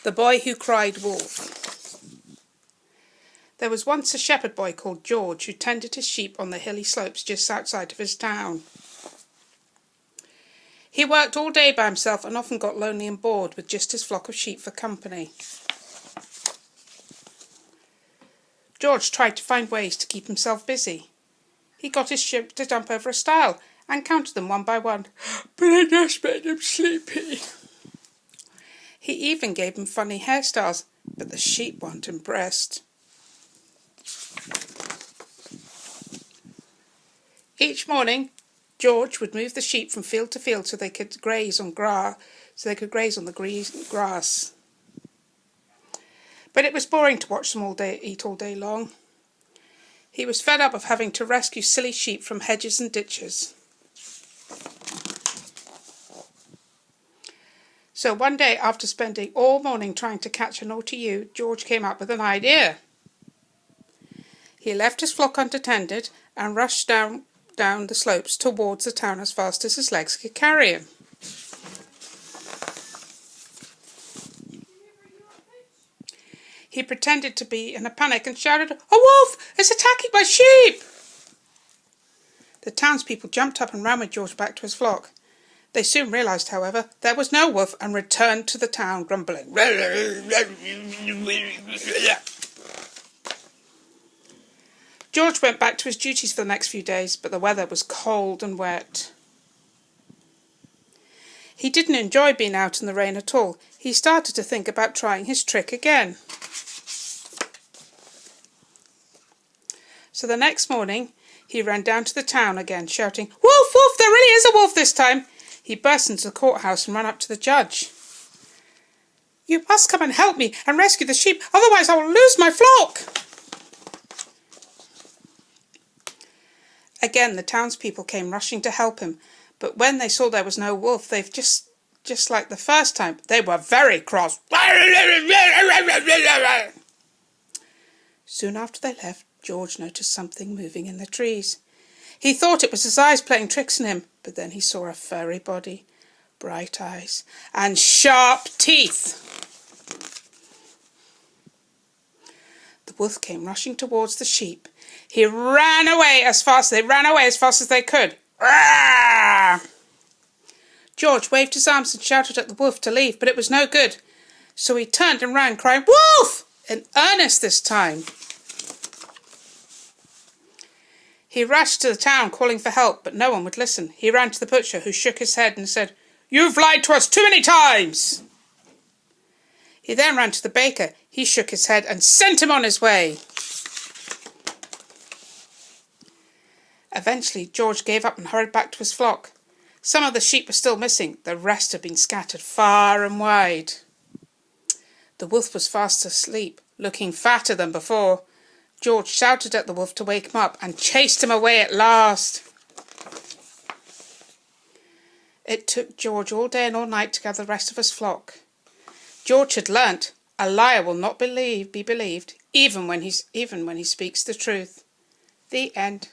The Boy Who Cried Wolf. There was once a shepherd boy called George who tended his sheep on the hilly slopes just outside of his town. He worked all day by himself and often got lonely and bored with just his flock of sheep for company. George tried to find ways to keep himself busy. He got his sheep to jump over a stile and counted them one by one, but it just made him sleepy. He even gave them funny hairstyles, but the sheep weren't impressed. Each morning, George would move the sheep from field to field so they could graze on grass. But it was boring to watch them eat all day long. He was fed up of having to rescue silly sheep from hedges and ditches. So one day, after spending all morning trying to catch a naughty ewe, George came up with an idea. He left his flock unattended and rushed down the slopes towards the town as fast as his legs could carry him. He pretended to be in a panic and shouted, "A wolf is attacking my sheep!" The townspeople jumped up and ran with George back to his flock. They soon realised, however, there was no wolf and returned to the town grumbling. George went back to his duties for the next few days, but the weather was cold and wet. He didn't enjoy being out in the rain at all. He started to think about trying his trick again. So the next morning, he ran down to the town again, shouting, "Wolf, wolf, there really is a wolf this time!" He burst into the courthouse and ran up to the judge. "You must come and help me and rescue the sheep, otherwise I will lose my flock." Again, the townspeople came rushing to help him, but when they saw there was no wolf, they've just like the first time, they were very cross. Soon after they left, George noticed something moving in the trees. He thought it was his eyes playing tricks on him, but then he saw a furry body, bright eyes, and sharp teeth. The wolf came rushing towards the sheep. They ran away as fast as they could. Rah! George waved his arms and shouted at the wolf to leave, but it was no good. So he turned and ran, crying, "Wolf!" in earnest this time. He rushed to the town calling for help, but no one would listen. He ran to the butcher, who shook his head and said, "You've lied to us too many times." He then ran to the baker. He shook his head and sent him on his way. Eventually, George gave up and hurried back to his flock. Some of the sheep were still missing. The rest had been scattered far and wide. The wolf was fast asleep, looking fatter than before. George shouted at the wolf to wake him up and chased him away at last. It took George all day and all night to gather the rest of his flock. George had learnt a liar will not be believed, even when he speaks the truth. The end.